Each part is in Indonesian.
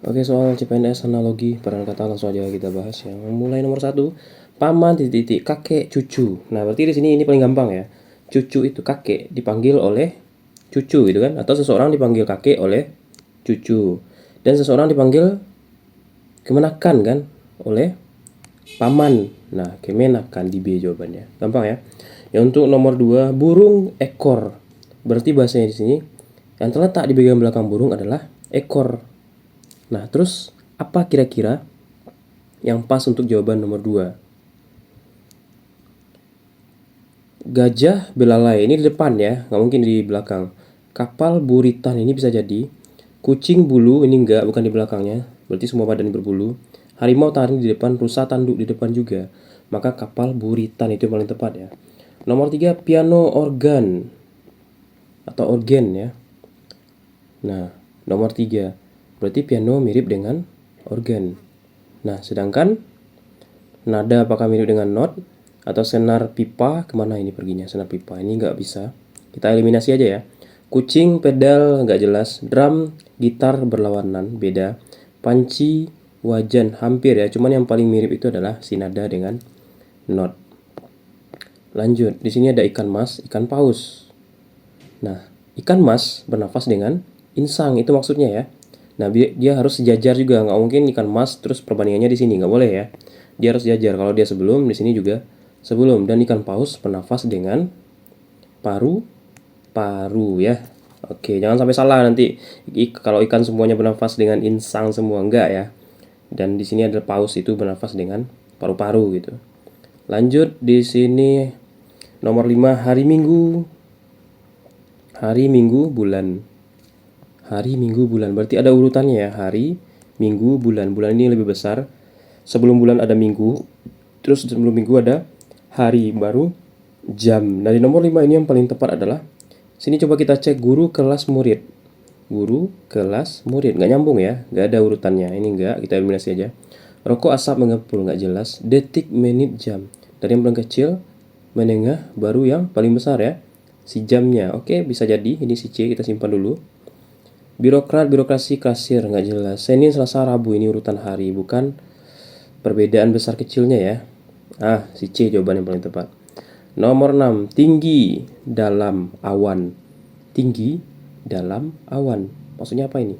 Oke, soal CPNS analogi peran kata langsung aja kita bahas. Yang mulai nomor satu, paman titik-titik kakek cucu. Nah, berarti di sini ini paling gampang ya. Cucu itu kakek dipanggil oleh cucu gitu kan, atau seseorang dipanggil kakek oleh cucu. Dan seseorang dipanggil kemenakan kan oleh paman. Nah, kemenakan di B jawabannya. Gampang ya. Yang untuk nomor 2, burung ekor. Berarti bahasanya di sini yang terletak di bagian belakang burung adalah ekor. Nah, terus apa kira-kira yang pas untuk jawaban nomor 2? Gajah belalai, ini di depan ya, nggak mungkin di belakang. Kapal buritan ini bisa jadi. Kucing bulu, ini enggak, bukan di belakangnya. Berarti semua badan berbulu. Harimau taring di depan, rusa tanduk di depan juga. Maka kapal buritan itu yang paling tepat ya. Nomor 3, piano organ. Atau organ ya. Nah, nomor 3. Berarti piano mirip dengan organ. Nah, sedangkan nada apakah mirip dengan not? Atau senar pipa, kemana ini perginya senar pipa? Ini nggak bisa. Kita eliminasi aja ya. Kucing, pedal, nggak jelas. Drum, gitar berlawanan, beda. Panci, wajan, hampir ya. Cuman yang paling mirip itu adalah si nada dengan not. Lanjut, di sini ada ikan mas, ikan paus. Nah, ikan mas bernafas dengan insang, itu maksudnya ya. Nah, dia harus sejajar juga, nggak mungkin ikan mas terus perbandingannya di sini, nggak boleh ya. Dia harus sejajar. Kalau dia sebelum, di sini juga sebelum. Dan ikan paus bernafas dengan paru ya. Oke, jangan sampai salah nanti kalau ikan semuanya bernafas dengan insang semua, enggak ya. Dan di sini ada paus itu bernafas dengan paru-paru gitu. Lanjut di sini nomor 5, hari Minggu. Hari Minggu bulan. Hari Minggu bulan. Berarti ada urutannya ya. Hari Minggu bulan. Bulan ini lebih besar. Sebelum bulan ada minggu. Terus sebelum minggu ada hari, baru jam. Dari nomor 5 ini yang paling tepat adalah sini coba kita cek guru kelas murid. Guru kelas murid. Nggak nyambung ya. Nggak ada urutannya. Ini nggak. Kita eliminasi aja. Rokok asap mengepul. Nggak jelas. Detik, menit, jam. Dari yang paling kecil, menengah, baru yang paling besar ya. Si jamnya. Oke, bisa jadi. Ini si C. Kita simpan dulu. Birokrat, birokrasi, kasir. Nggak jelas. Senin, Selasa, Rabu. Ini urutan hari. Bukan perbedaan besar kecilnya ya. Si C jawaban yang paling tepat. Nomor 6, tinggi dalam awan. Tinggi dalam awan. Maksudnya apa ini?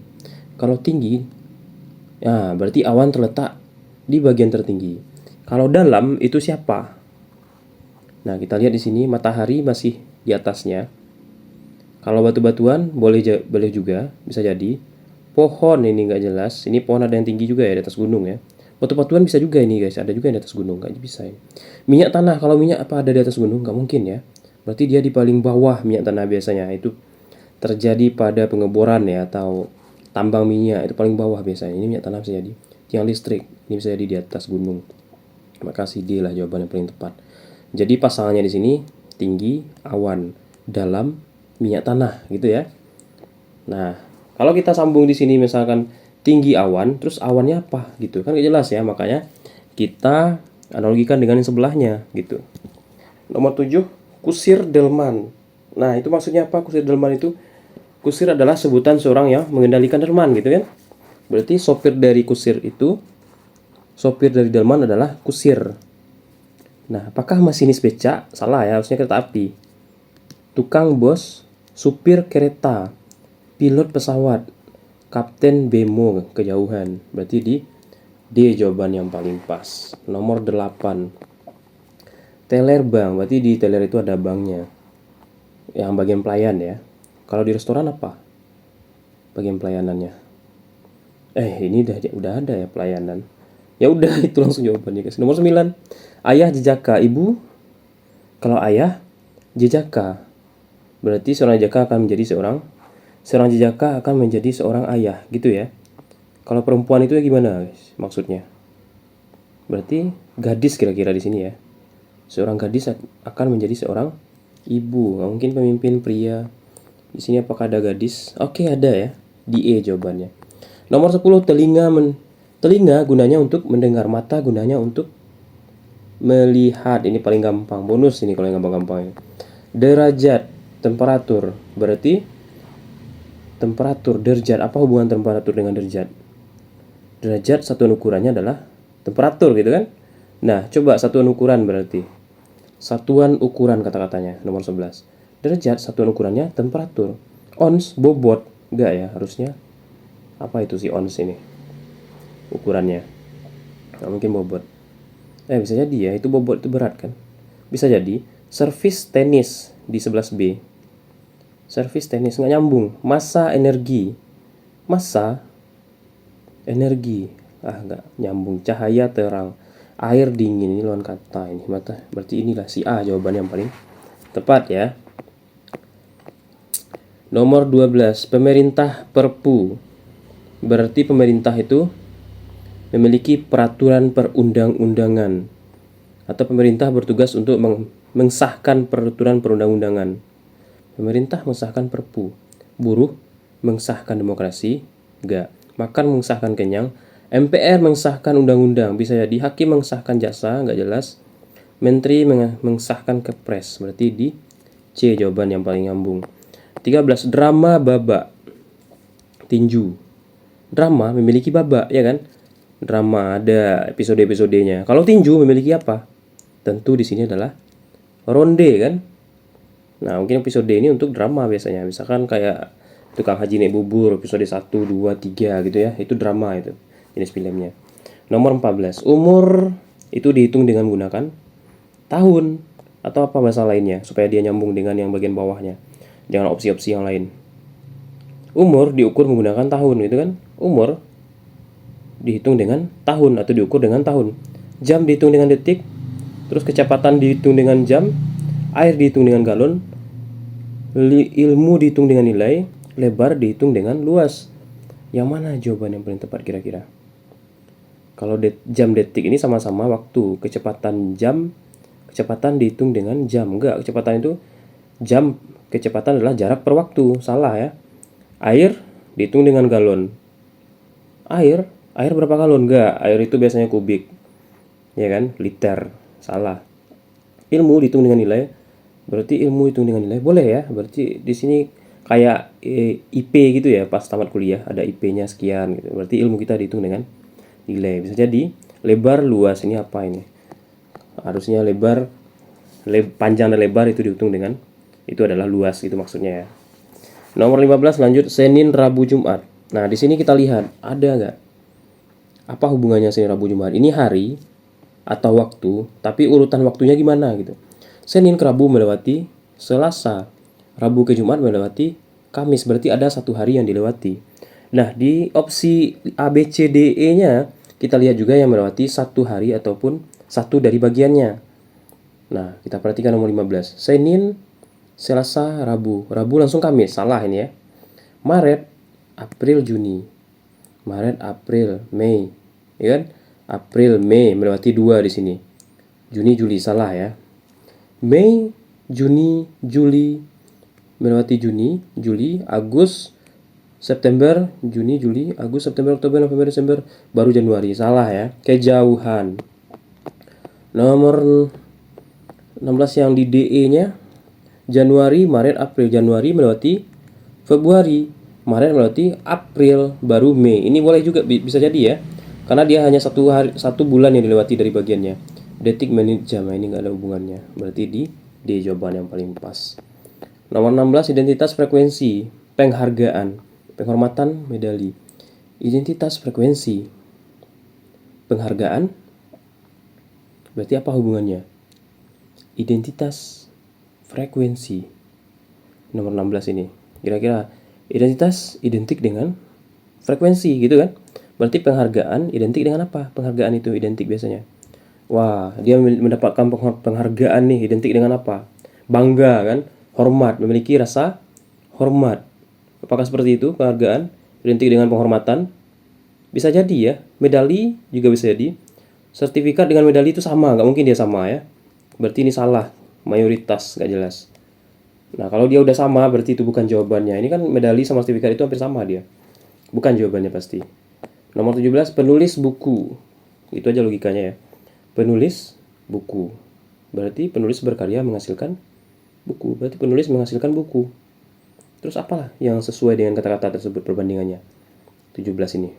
Kalau tinggi, berarti awan terletak di bagian tertinggi. Kalau dalam itu siapa? Nah, kita lihat di sini matahari masih di atasnya. Kalau batu-batuan boleh juga, bisa jadi. Pohon ini nggak jelas. Ini pohon ada yang tinggi juga ya di atas gunung ya. Batu-batuan bisa juga ini guys, ada juga yang di atas gunung, nggak bisa ini. Minyak tanah, kalau minyak apa ada di atas gunung? Nggak mungkin ya. Berarti dia di paling bawah minyak tanah biasanya. Itu terjadi pada pengeboran ya, atau tambang minyak, itu paling bawah biasanya. Ini minyak tanah bisa jadi. Tiang listrik, ini bisa jadi di atas gunung. Makasih, D lah jawaban yang paling tepat. Jadi pasangannya di sini tinggi, awan, dalam, minyak tanah gitu ya. Nah, kalau kita sambung di sini misalkan tinggi awan, terus awannya apa gitu kan gak jelas ya, makanya kita analogikan dengan yang sebelahnya gitu. Nomor 7, kusir delman. Nah, itu maksudnya apa kusir delman itu? Kusir adalah sebutan seorang yang mengendalikan delman gitu kan. Berarti sopir dari kusir itu, sopir dari delman adalah kusir. Nah, apakah masinis beca? Salah ya, harusnya kereta api. Tukang bos, supir kereta, pilot pesawat, kapten bemo kejauhan. Berarti di D jawaban yang paling pas. Nomor 8, teller bank. Berarti di teller itu ada banknya, yang bagian pelayan ya. Kalau di restoran apa bagian pelayanannya? Ini udah ada ya pelayanan. Ya udah itu langsung jawabannya guys. Nomor 9, ayah jejaka, ibu. Kalau ayah jejaka, berarti seorang jejaka akan menjadi seorang jejaka akan menjadi seorang ayah gitu ya. Kalau perempuan itu ya gimana guys maksudnya? Berarti gadis kira-kira di sini ya. Seorang gadis akan menjadi seorang ibu. Nggak mungkin pemimpin pria. Di sini apakah ada gadis? Oke, ada ya. Di E jawabannya. Nomor 10, telinga. Telinga gunanya untuk mendengar, mata gunanya untuk melihat. Ini paling gampang. Bonus ini kalau yang gampang-gampang. Derajat, temperatur. Berarti temperatur, derajat. Apa hubungan temperatur dengan derajat? Derajat satuan ukurannya adalah temperatur gitu kan. Nah, coba satuan ukuran berarti. Satuan ukuran kata-katanya nomor 11. Derajat satuan ukurannya temperatur. Ons bobot. Enggak ya, harusnya apa itu si ons ini? Ukurannya. Nggak mungkin bobot. Bisa jadi ya, itu bobot itu berat kan. Bisa jadi servis tenis di 11B. Servis tenis nggak nyambung. Massa energi. Massa energi. Nggak nyambung. Cahaya terang. Air dingin, ini lawan kata ini. Berarti inilah si A jawaban yang paling tepat ya. Nomor 12, pemerintah Perpu. Berarti pemerintah itu memiliki peraturan perundang-undangan atau pemerintah bertugas untuk mengesahkan peraturan perundang-undangan. Pemerintah mengesahkan Perpu. Buruh mengesahkan demokrasi. Enggak. Makan mengesahkan kenyang. MPR mengesahkan undang-undang, bisa jadi. Hakim mengesahkan jaksa, nggak jelas. Menteri mengesahkan kepres, berarti di C jawaban yang paling nyambung. 13. Drama babak tinju. Drama memiliki babak, ya kan? Drama ada episode-episodenya. Kalau tinju memiliki apa? Tentu di sini adalah ronde kan? Nah, mungkin episode ini untuk drama biasanya. Misalkan kayak Tukang Haji Naik Bubur episode 1, 2, 3 gitu ya. Itu drama itu. Jenis filmnya. Nomor 14. Umur itu dihitung dengan menggunakan tahun atau apa bahasa lainnya supaya dia nyambung dengan yang bagian bawahnya. Jangan opsi-opsi yang lain. Umur diukur menggunakan tahun gitu kan. Umur dihitung dengan tahun atau diukur dengan tahun. Jam dihitung dengan detik. Terus kecepatan dihitung dengan jam. Air dihitung dengan galon. Ilmu dihitung dengan nilai. Lebar dihitung dengan luas. Yang mana jawaban yang paling tepat kira-kira? Kalau jam detik ini sama-sama waktu. Kecepatan jam, kecepatan dihitung dengan jam. Enggak, kecepatan itu jam, kecepatan adalah jarak per waktu. Salah ya. Air dihitung dengan galon. Air berapa galon? Enggak, air itu biasanya kubik. Ya kan? Liter. Salah. Ilmu dihitung dengan nilai. Berarti ilmu hitung dengan nilai. Boleh ya. Berarti di sini kayak IP gitu ya, pas tamat kuliah ada IP-nya sekian gitu. Berarti ilmu kita dihitung dengan nilai. Bisa jadi lebar luas ini apa ini? Harusnya lebar panjang dan lebar itu dihitung dengan itu adalah luas itu maksudnya ya. Nomor 15 lanjut Senin, Rabu, Jumat. Nah, di sini kita lihat ada nggak apa hubungannya Senin, Rabu, Jumat? Ini hari atau waktu, tapi urutan waktunya gimana gitu. Senin ke Rabu melewati Selasa, Rabu ke Jumat melewati Kamis, berarti ada satu hari yang dilewati. Nah, di opsi A, B, C, D, E-nya kita lihat juga yang melewati satu hari ataupun satu dari bagiannya. Nah, kita perhatikan nomor 15. Senin, Selasa, Rabu. Rabu langsung Kamis, salah ini ya. Maret, April, Juni. Maret, April, Mei. Ya kan? April, Mei melewati 2 di sini. Juni, Juli, salah ya. Mei, Juni, Juli melewati Juni, Juli, Agustus, September, Juni, Juli, Agustus, September, Oktober, November, Desember, baru Januari. Salah ya, kejauhan. Nomor 16 yang di DE-nya, Januari, Maret, April. Januari melewati Februari, Maret melewati April, baru Mei. Ini boleh juga bisa jadi ya, karena dia hanya satu bulan yang dilewati dari bagiannya. Detik, menit, jam, ini nggak ada hubungannya. Berarti di D jawaban yang paling pas. Nomor 16 identitas frekuensi, penghargaan, penghormatan, medali. Identitas frekuensi, penghargaan. Berarti apa hubungannya? Identitas frekuensi. Nomor 16 ini. Kira-kira identitas identik dengan frekuensi gitu kan? Berarti penghargaan identik dengan apa? Penghargaan itu identik biasanya. Wah, dia mendapatkan penghargaan nih, identik dengan apa? Bangga kan? Hormat, memiliki rasa hormat. Apakah seperti itu penghargaan? Identik dengan penghormatan? Bisa jadi ya. Medali juga bisa jadi. Sertifikat dengan medali itu sama, nggak mungkin dia sama ya. Berarti ini salah, mayoritas, nggak jelas. Nah, kalau dia udah sama, berarti itu bukan jawabannya. Ini kan medali sama sertifikat itu hampir sama dia. Bukan jawabannya pasti. Nomor 17, penulis buku. Itu aja logikanya ya. Penulis buku. Berarti penulis berkarya menghasilkan buku. Berarti penulis menghasilkan buku. Terus apalah yang sesuai dengan kata-kata tersebut perbandingannya? 17 ini.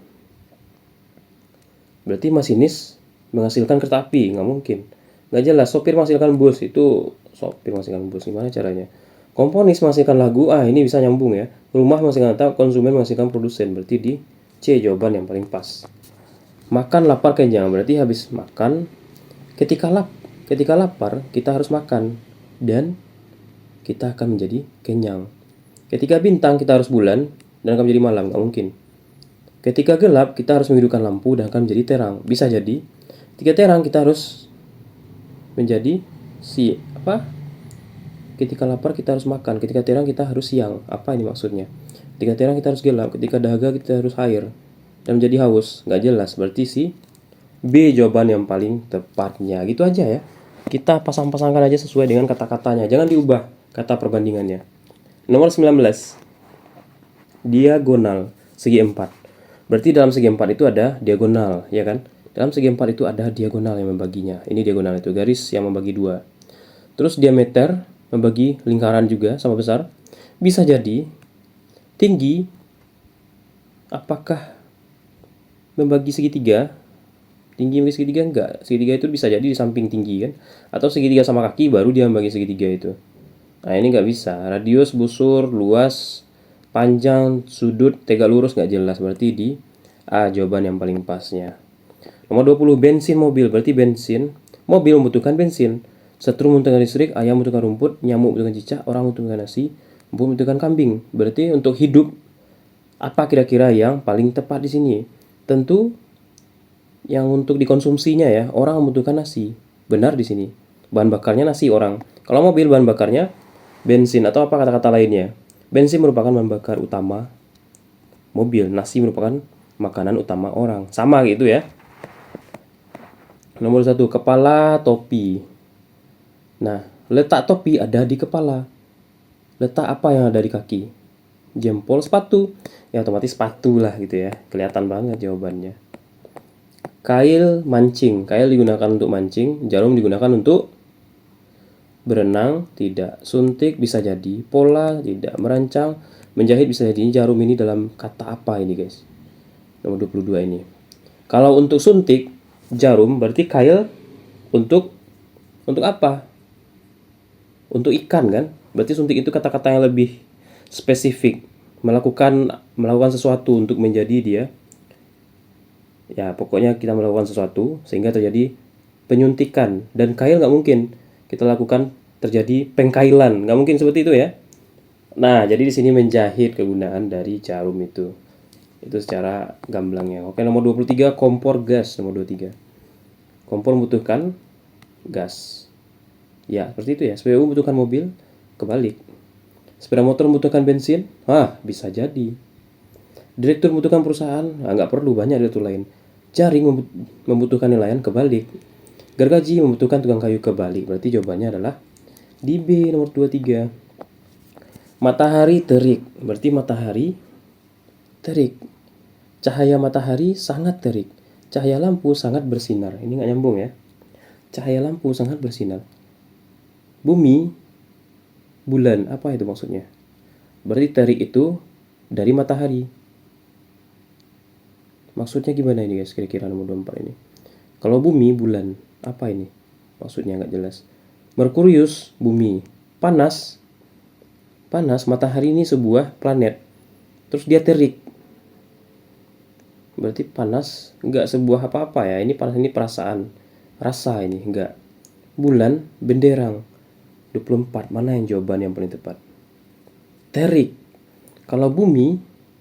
Berarti masinis menghasilkan kereta api, nggak mungkin. Nggak jelas. Sopir menghasilkan bus, itu sopir menghasilkan bus, gimana caranya? Komponis menghasilkan lagu, ini bisa nyambung ya. Rumah menghasilkan data, konsumen menghasilkan produsen, berarti di C jawaban yang paling pas. Makan, lapar, kenyang, berarti habis makan. Ketika lapar kita harus makan dan kita akan menjadi kenyang. Ketika bintang kita harus bulan dan akan menjadi malam, nggak mungkin. Ketika gelap kita harus menghidupkan lampu dan akan menjadi terang, bisa jadi. Ketika terang kita harus menjadi ketika lapar kita harus makan, ketika terang kita harus siang. Apa ini maksudnya? Ketika terang kita harus gelap, ketika dahaga kita harus air dan menjadi haus, nggak jelas. Berarti B jawaban yang paling tepatnya. Gitu aja ya. Kita pasang-pasangkan aja sesuai dengan kata-katanya. Jangan diubah kata perbandingannya. Nomor 19. Diagonal segi 4. Berarti dalam segi 4 itu ada diagonal, ya kan? Dalam segi 4 itu ada diagonal yang membaginya. Ini diagonal itu, garis yang membagi 2. Terus diameter membagi lingkaran juga sama besar. Bisa jadi tinggi apakah membagi segitiga? Tinggi membagi segitiga enggak. Segitiga itu bisa jadi di samping tinggi kan. Atau segitiga sama kaki baru dia membagi segitiga itu. Nah ini nggak bisa. Radius, busur, luas, panjang, sudut, tegak lurus nggak jelas. Berarti di A jawaban yang paling pasnya. Nomor 20, bensin mobil. Berarti bensin. Mobil membutuhkan bensin. Setrum membutuhkan listrik, ayam membutuhkan rumput, nyamuk membutuhkan cicak, orang membutuhkan nasi, empuk membutuhkan kambing. Berarti untuk hidup apa kira-kira yang paling tepat di sini? Tentu yang untuk dikonsumsinya ya, orang membutuhkan nasi. Benar di sini. Bahan bakarnya nasi orang. Kalau mobil bahan bakarnya bensin atau apa kata-kata lainnya. Bensin merupakan bahan bakar utama mobil, nasi merupakan makanan utama orang. Sama gitu ya. Nomor 1, kepala topi. Nah, letak topi ada di kepala. Letak apa yang ada di kaki? Jempol, sepatu. Ya otomatis sepatu lah gitu ya. Kelihatan banget jawabannya. Kail mancing. Kail digunakan untuk mancing, jarum digunakan untuk berenang, tidak. Suntik bisa jadi, pola tidak. Merancang, menjahit bisa jadi. Jarum ini dalam kata apa ini guys? Nomor 22 ini. Kalau untuk suntik, jarum berarti kail untuk apa? Untuk ikan kan? Berarti suntik itu kata-kata yang lebih spesifik. Melakukan sesuatu untuk menjadi dia. Ya pokoknya kita melakukan sesuatu sehingga terjadi penyuntikan. Dan kail nggak mungkin kita lakukan terjadi pengkailan, nggak mungkin seperti itu ya. Nah jadi di sini menjahit kegunaan dari jarum itu secara gamblangnya. Oke, nomor 23, kompor gas. Nomor 23, kompor membutuhkan gas. Ya seperti itu ya. SPBU membutuhkan mobil, kebalik. Sepeda motor membutuhkan bensin, bisa jadi. Direktur membutuhkan perusahaan, nggak perlu, banyak direktur lain. Jaring membutuhkan nilaian, kebalik. Gergaji membutuhkan tukang kayu, kebalik. Berarti jawabannya adalah di B nomor 23. Matahari terik. Berarti matahari terik. Cahaya matahari sangat terik. Cahaya lampu sangat bersinar. Ini nggak nyambung ya. Cahaya lampu sangat bersinar. Bumi, bulan, apa itu maksudnya? Berarti terik itu dari matahari. Maksudnya gimana ini guys, kira-kira nomor 24 ini? Kalau bumi, bulan, apa ini? Maksudnya nggak jelas. Merkurius, bumi. Panas, matahari ini sebuah planet. Terus dia terik. Berarti panas, nggak sebuah apa-apa ya. Ini panas, ini perasaan. Rasa ini, nggak. Bulan, benderang. 24, mana yang jawaban yang paling tepat? Terik. Kalau bumi,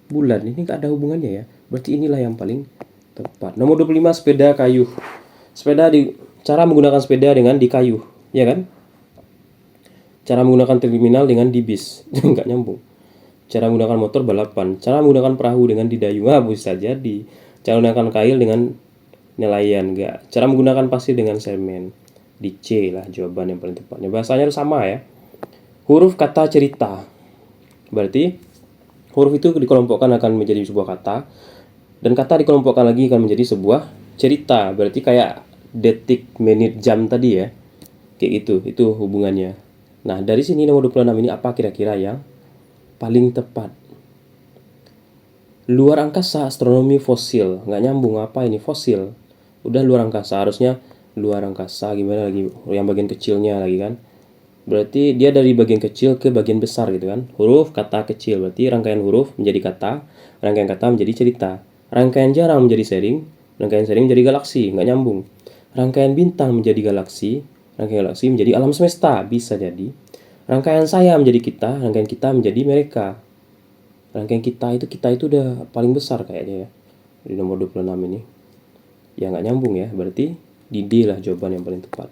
bulan, ini nggak ada hubungannya ya. Berarti inilah yang paling tepat. Nomor 25, sepeda kayu. Cara menggunakan sepeda dengan di kayu, ya kan? Cara menggunakan terminal dengan di bis. Enggak nyambung. Cara menggunakan motor balapan. Cara menggunakan perahu dengan di dayung. Bisa jadi. Cara menggunakan kail dengan nelayan. Enggak. Cara menggunakan pasir dengan semen. Di C lah jawaban yang paling tepatnya. Bahasanya sama ya. Huruf kata cerita. Berarti huruf itu dikelompokkan akan menjadi sebuah kata. Dan kata dikelompokkan lagi akan menjadi sebuah cerita. Berarti kayak detik, menit, jam tadi ya. Kayak gitu, itu hubungannya. Nah, dari sini nomor 26 ini apa kira-kira yang paling tepat? Luar angkasa, astronomi, fosil. Nggak nyambung, apa ini fosil? Udah luar angkasa, harusnya luar angkasa gimana lagi yang bagian kecilnya lagi kan. Berarti dia dari bagian kecil ke bagian besar gitu kan. Huruf, kata kecil. Berarti rangkaian huruf menjadi kata, rangkaian kata menjadi cerita. Rangkaian jarang menjadi sharing, rangkaian sharing menjadi galaksi, nggak nyambung. Rangkaian bintang menjadi galaksi, rangkaian galaksi menjadi alam semesta, bisa jadi. Rangkaian saya menjadi kita, rangkaian kita menjadi mereka. Rangkaian kita itu udah paling besar kayaknya ya. Di nomor 26 ini. Ya nggak nyambung ya, berarti di D lah jawaban yang paling tepat.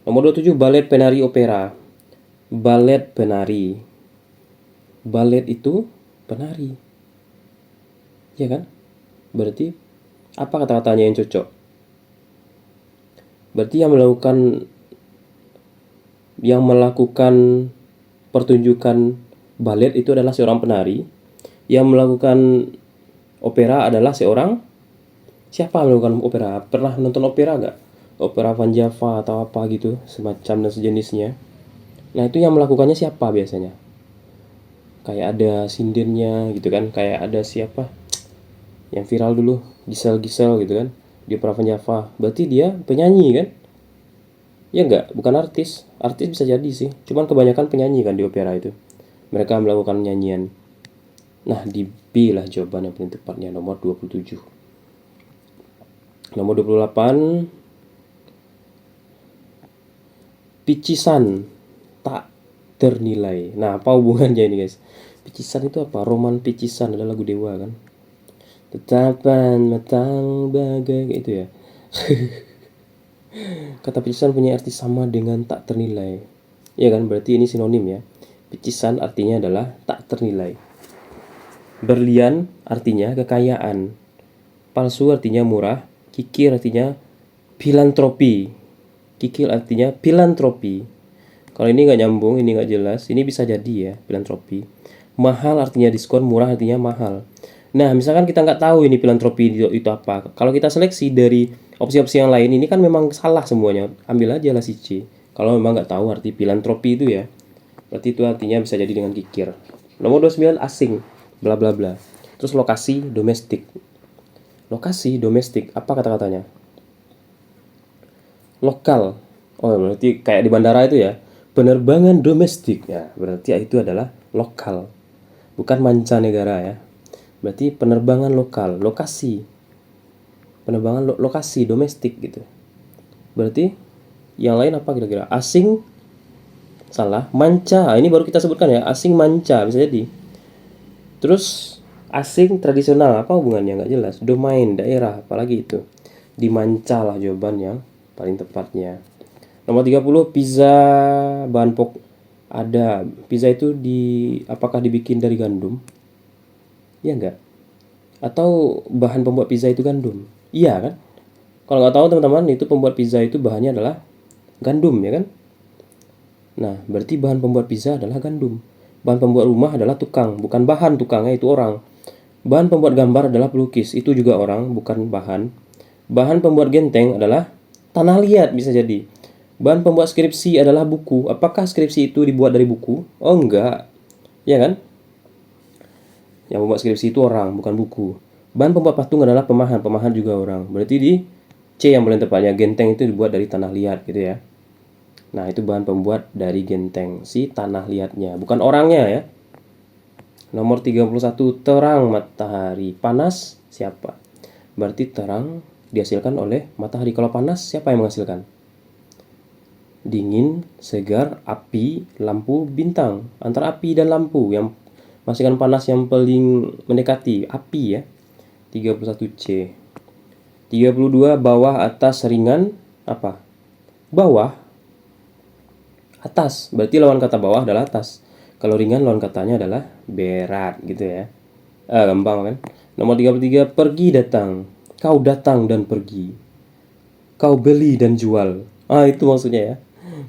Nomor 27, balet penari opera. Balet penari. Balet itu penari. Ya kan? Berarti apa kata-katanya yang cocok? Berarti yang melakukan pertunjukan balet itu adalah seorang penari. Yang melakukan opera adalah seorang, siapa yang melakukan opera? Pernah nonton opera gak? Opera Van Java atau apa gitu, semacam dan sejenisnya. Nah itu yang melakukannya siapa biasanya? Kayak ada sindirnya gitu kan, kayak ada siapa yang viral dulu, Gisel gitu kan, di Opera Van Java. Berarti dia penyanyi kan? Ya enggak, bukan artis. Artis bisa jadi sih, cuman kebanyakan penyanyi kan di opera itu. Mereka melakukan nyanyian. Nah di B lah jawaban yang paling tepatnya, nomor 27. Nomor 28, picisan tak ternilai. Nah, apa hubungannya ini guys? Picisan itu apa? Roman Picisan adalah lagu Dewa kan? Tetapan matamu bagai itu ya. Kata picisan punya arti sama dengan tak ternilai. Ya kan? Berarti ini sinonim ya. Picisan artinya adalah tak ternilai. Berlian artinya kekayaan. Palsu artinya murah. Kikir artinya filantropi. Kikil artinya filantropi. Kalau ini nggak nyambung, ini nggak jelas, ini bisa jadi ya filantropi. Mahal artinya diskon, murah artinya mahal. Nah, misalkan kita nggak tahu ini filantropi itu apa. Kalau kita seleksi dari opsi-opsi yang lain, ini kan memang salah semuanya. Ambil aja lah si C. Kalau memang nggak tahu arti filantropi itu ya, berarti itu artinya bisa jadi dengan kikir. Nomor 29, asing, bla bla bla. Terus lokasi, domestik. Lokasi, domestik, apa kata-katanya? Lokal. Oh, berarti kayak di bandara itu ya. Penerbangan domestik. Ya, berarti itu adalah lokal. Bukan mancanegara ya. Berarti penerbangan lokal, lokasi. Penerbangan lokasi domestik gitu. Berarti yang lain apa kira-kira? Asing salah, manca. Ini baru kita sebutkan ya, asing manca bisa jadi. Terus asing tradisional apa hubungannya? Nggak jelas. Domain, daerah, apalagi itu. Dimanca lah jawaban yang paling tepatnya. Nomor 30, pizza bahan pokok ada. Pizza itu apakah dibikin dari gandum? Iya enggak? Atau bahan pembuat pizza itu gandum? Iya kan? Kalau nggak tahu teman-teman, itu pembuat pizza itu bahannya adalah gandum ya kan? Nah, berarti bahan pembuat pizza adalah gandum. Bahan pembuat rumah adalah tukang, bukan bahan tukangnya itu orang. Bahan pembuat gambar adalah pelukis, itu juga orang, bukan bahan. Bahan pembuat genteng adalah tanah liat bisa jadi. Bahan pembuat skripsi adalah buku. Apakah skripsi itu dibuat dari buku? Oh enggak. Ya kan? Yang membuat skripsi itu orang, bukan buku. Bahan pembuat patung adalah pemahan. Pemahan juga orang. Berarti di C yang paling tepatnya. Genteng itu dibuat dari tanah liat gitu ya. Nah itu bahan pembuat dari genteng. Si tanah liatnya. Bukan orangnya ya. Nomor 31, terang matahari. Panas siapa? Berarti terang dihasilkan oleh matahari. Kalau panas siapa yang menghasilkan? Dingin, segar, api, lampu, bintang. Antara api dan lampu yang menghasilkan panas yang paling mendekati api ya. 31C. 32, bawah, atas, ringan, apa? Bawah, atas. Berarti lawan kata bawah adalah atas. Kalau ringan lawan katanya adalah berat gitu ya. Gampang kan? Nomor 33, pergi datang. Kau datang dan pergi. Kau beli dan jual. Itu maksudnya ya.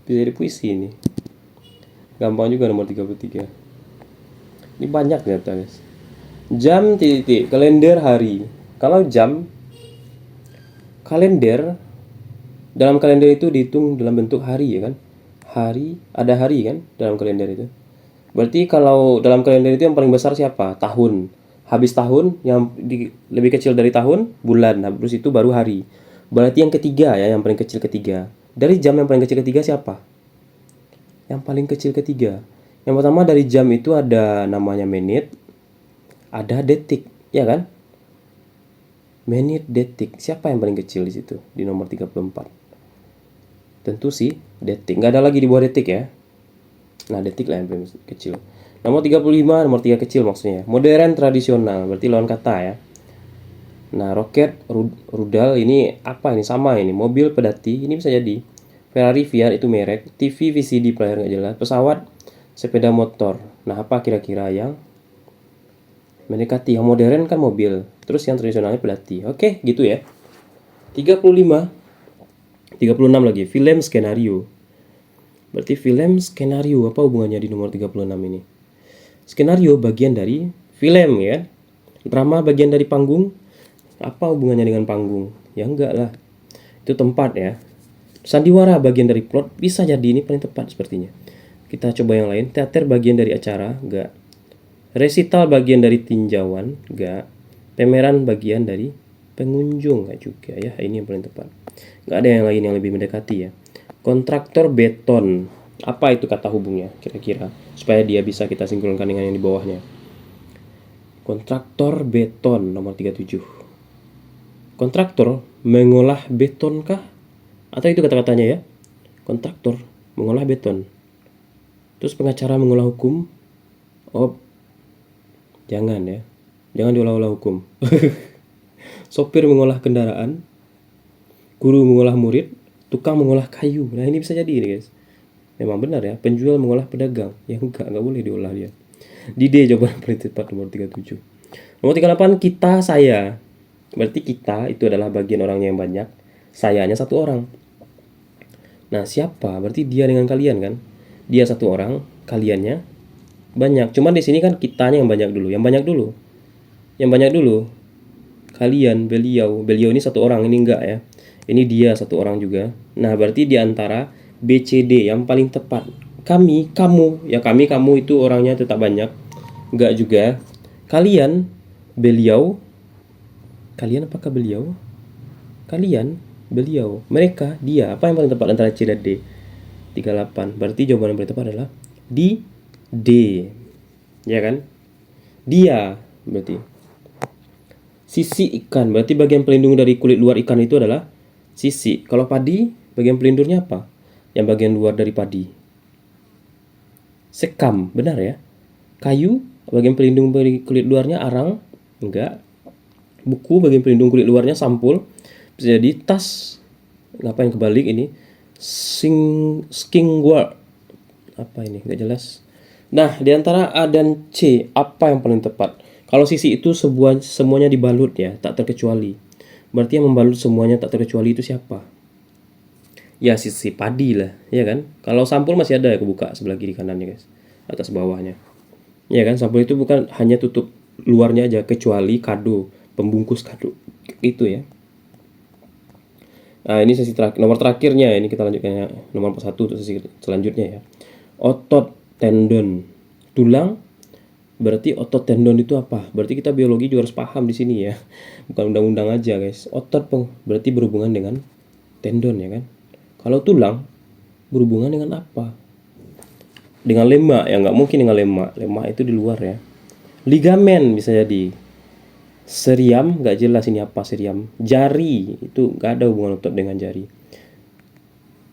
Bisa jadi puisi ini. Gampang juga nomor 33. Ini banyak ternyata guys. Jam titik, kalender hari. Kalau jam, kalender, dalam kalender itu dihitung dalam bentuk hari ya kan. Hari, ada hari kan dalam kalender itu. Berarti kalau dalam kalender itu yang paling besar siapa? Tahun. Habis tahun, yang lebih kecil dari tahun, bulan. Nah, terus itu baru hari. Berarti yang ketiga ya, yang paling kecil ketiga. Dari jam yang paling kecil ketiga siapa? Yang paling kecil ketiga. Yang pertama dari jam itu ada namanya menit, ada detik, ya kan? Menit, detik. Siapa yang paling kecil di situ? Di nomor 34. Tentu sih detik. Nggak ada lagi di bawah detik ya. Nah, detik lah yang paling kecil. Nomor 35, nomor 3 kecil maksudnya. Modern, tradisional, berarti lawan kata ya. Nah, roket, rudal ini apa ini? Sama ini. Mobil, pedati, ini bisa jadi. Ferrari, Fiat itu merek. TV, VCD, player nggak jelas. Pesawat, sepeda motor. Nah, apa kira-kira yang mendekati? Yang modern kan mobil. Terus yang tradisionalnya pedati. Oke, gitu ya. 35, 36 lagi. Film, skenario. Berarti film, skenario. Apa hubungannya di nomor 36 ini? Skenario bagian dari film ya. Drama bagian dari panggung. Apa hubungannya dengan panggung? Ya enggak lah. Itu tempat ya. Sandiwara bagian dari plot. Bisa jadi ini paling tepat sepertinya. Kita coba yang lain. Teater bagian dari acara. Enggak. Resital bagian dari tinjauan. Enggak. Pameran bagian dari pengunjung. Enggak juga ya. Ini yang paling tepat. Enggak ada yang lain yang lebih mendekati ya. Kontraktor beton. Apa itu kata hubungnya kira-kira? Supaya dia bisa kita sinkronkan dengan yang di bawahnya. Kontraktor beton nomor 37. Kontraktor mengolah beton kah? Atau itu kata-katanya ya? Kontraktor mengolah beton. Terus pengacara mengolah hukum? Oh, jangan ya. Jangan diolah-olah hukum. Sopir mengolah kendaraan. Guru mengolah murid. Tukang mengolah kayu. Nah, ini bisa jadi nih guys. Memang benar ya. Penjual mengolah pedagang. Ya enggak boleh diolah dia. Di D jawaban paling tepat nomor 37. Nomor 38 kita, saya. Berarti kita itu adalah bagian orangnya yang banyak, sayanya satu orang. Nah, siapa? Berarti dia dengan kalian kan? Dia satu orang, kaliannya banyak. Cuman di sini kan kitanya yang banyak dulu. Yang banyak dulu. Yang banyak dulu. Kalian, beliau. Beliau ini satu orang, ini enggak ya. Ini dia satu orang juga. Nah, berarti di antara B, C, D yang paling tepat. Kami, kamu. Ya kami, kamu itu orangnya tetap banyak. Enggak juga. Kalian, beliau. Kalian apakah beliau? Kalian, beliau, mereka, dia. Apa yang paling tepat antara C dan D? 38. Berarti jawaban yang paling tepat adalah di D. Ya kan? Dia berarti. Sisi ikan. Berarti bagian pelindung dari kulit luar ikan itu adalah sisi. Kalau padi, bagian pelindungnya apa? Yang bagian luar dari padi. Sekam, benar ya? Kayu, bagian pelindung dari kulit luarnya arang? Enggak. Buku bagian pelindung kulit luarnya sampul. Bisa jadi tas. Ngapain kebalik ini? Skingguard. Apa ini? Nggak jelas. Nah, di antara A dan C, apa yang paling tepat? Kalau sisi itu semuanya dibalut ya, tak terkecuali. Berarti yang membalut semuanya tak terkecuali itu siapa? Ya, sisi padi lah, ya kan? Kalau sampul masih ada ya, kebuka sebelah kiri kanannya guys, atas bawahnya. Ya kan, sampul itu bukan hanya tutup luarnya aja, kecuali kado. Pembungkus kado itu ya. Nah, ini sesi terakhir, nomor terakhirnya ini kita lanjutkan ya. Nomor 41 untuk sesi selanjutnya ya. Otot, tendon, tulang. Berarti otot, tendon itu apa? Berarti kita biologi juga harus paham di sini ya. Bukan undang-undang aja guys. Otot berarti berhubungan dengan tendon ya kan. Kalau tulang berhubungan dengan apa? Dengan lemak ya, nggak mungkin dengan lemak. Lemak itu di luar ya. Ligamen bisa jadi. Seriam, nggak jelas ini apa seriam. Jari, itu nggak ada hubungan otot dengan jari.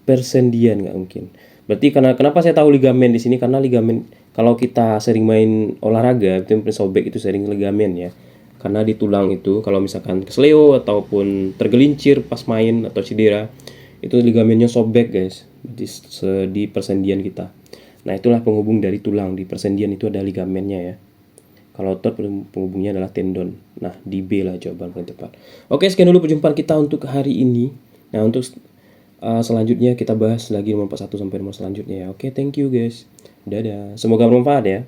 Persendian nggak mungkin. Berarti kenapa saya tahu ligamen di sini? Karena ligamen kalau kita sering main olahraga, itu sobek itu sering ligamen ya. Karena di tulang itu kalau misalkan kesleo ataupun tergelincir pas main atau cedera, itu ligamennya sobek guys di persendian kita. Nah, itulah penghubung dari tulang. Di persendian itu ada ligamennya ya. Kalau otot penghubungnya adalah tendon. Nah, di B lah jawaban paling tepat. Oke, sekian dulu perjumpaan kita untuk hari ini. Nah, untuk selanjutnya kita bahas lagi nomor 41 sampai nomor selanjutnya ya. Oke, thank you guys. Dadah. Semoga bermanfaat ya.